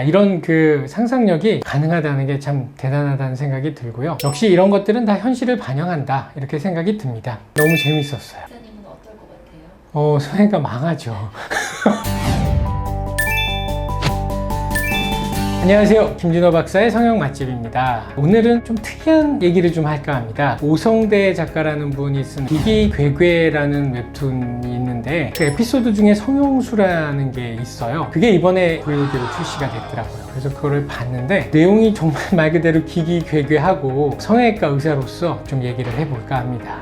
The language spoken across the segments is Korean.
이런 그 상상력이 가능하다는 게 참 대단하다는 생각이 들고요. 역시 이런 것들은 다 현실을 반영한다 이렇게 생각이 듭니다. 너무 재밌었어요. 박사님은 어떨 것 같아요? 성형외과 망하죠. 안녕하세요, 김진호 박사의 성형 맛집입니다. 오늘은 좀 특이한 얘기를 좀 할까 합니다. 오성대 작가라는 분이 쓴 기기괴괴라는 웹툰이 있는데 그 에피소드 중에 성형수라는 게 있어요. 그게 이번에 VOD로 출시가 됐더라고요. 그래서 그거를 봤는데 내용이 정말 말 그대로 기기괴괴하고 성형외과 의사로서 좀 얘기를 해볼까 합니다.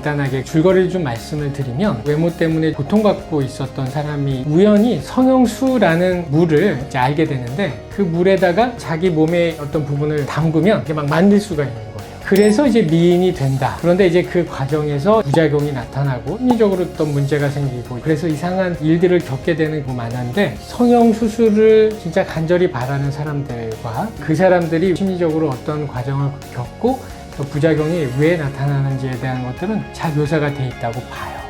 간단하게 줄거리를 좀 말씀을 드리면, 외모 때문에 고통받고 있었던 사람이 우연히 성형수라는 물을 이제 알게 되는데, 그 물에다가 자기 몸의 어떤 부분을 담그면 이게 막 만들 수가 있는 거예요. 그래서 이제 미인이 된다. 그런데 이제 그 과정에서 부작용이 나타나고 심리적으로 어떤 문제가 생기고, 그래서 이상한 일들을 겪게 되는 거 많은데, 성형수술을 진짜 간절히 바라는 사람들과 그 사람들이 심리적으로 어떤 과정을 겪고 그 부작용이 왜 나타나는지에 대한 것들은 잘 묘사가 돼 있다고 봐요.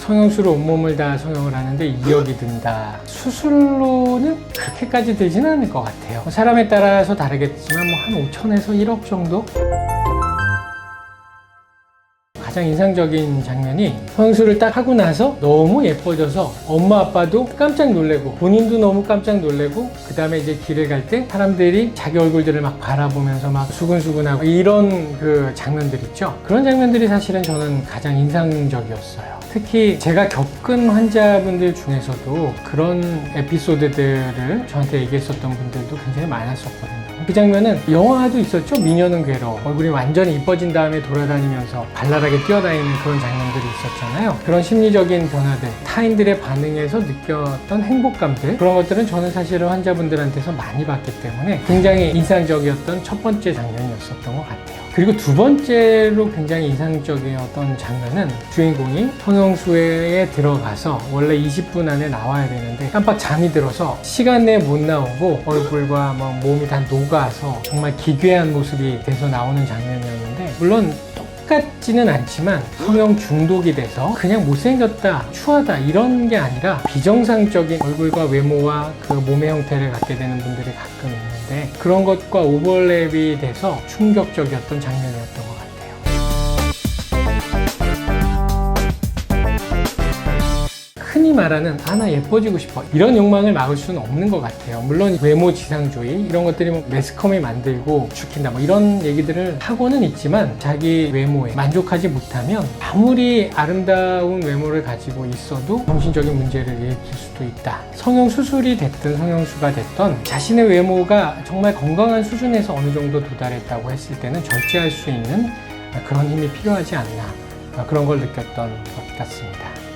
성형수로 온몸을 다 성형을 하는데 2억이 든다. 수술로는 그렇게까지 들지는 않을 것 같아요. 사람에 따라서 다르겠지만 한 5천에서 1억 정도? 가장 인상적인 장면이, 성형수술을 딱 하고 나서 너무 예뻐져서 엄마 아빠도 깜짝 놀래고 본인도 너무 깜짝 놀래고, 그 다음에 이제 길을 갈 때 사람들이 자기 얼굴들을 막 바라보면서 막 수근수근하고 이런 그 장면들 있죠. 그런 장면들이 사실은 저는 가장 인상적이었어요. 특히 제가 겪은 환자분들 중에서도 그런 에피소드들을 저한테 얘기했었던 분들도 굉장히 많았었거든요. 그 장면은 영화도 있었죠. 미녀는 괴로워. 얼굴이 완전히 이뻐진 다음에 돌아다니면서 발랄하게 뛰어다니는 그런 장면들이 있었잖아요. 그런 심리적인 변화들, 타인들의 반응에서 느꼈던 행복감들, 그런 것들은 저는 사실은 환자분들한테서 많이 봤기 때문에 굉장히 인상적이었던 첫 번째 장면이었었던 것 같아요. 그리고 두 번째로 굉장히 인상적이었던 장면은, 주인공이 성형수에 들어가서 원래 20분 안에 나와야 되는데 깜빡 잠이 들어서 시간 내에 못 나오고 얼굴과 몸이 다 녹아서 정말 기괴한 모습이 돼서 나오는 장면이었는데, 물론 똑같지는 않지만 성형 중독이 돼서 그냥 못생겼다, 추하다 이런 게 아니라 비정상적인 얼굴과 외모와 그 몸의 형태를 갖게 되는 분들이 가끔 있는데, 그런 것과 오버랩이 돼서 충격적이었던 장면이었던 것 같아요. 흔히 말하는 나 예뻐지고 싶어, 이런 욕망을 막을 수는 없는 것 같아요. 물론 외모 지상주의 이런 것들이 매스컴이 만들고 죽힌다 이런 얘기들을 하고는 있지만, 자기 외모에 만족하지 못하면 아무리 아름다운 외모를 가지고 있어도 정신적인 문제를 일으킬 수도 있다. 성형수술이 됐든 성형수가 됐든 자신의 외모가 정말 건강한 수준에서 어느 정도 도달했다고 했을 때는 절제할 수 있는 그런 힘이 필요하지 않나, 그런 걸 느꼈던 것 같습니다.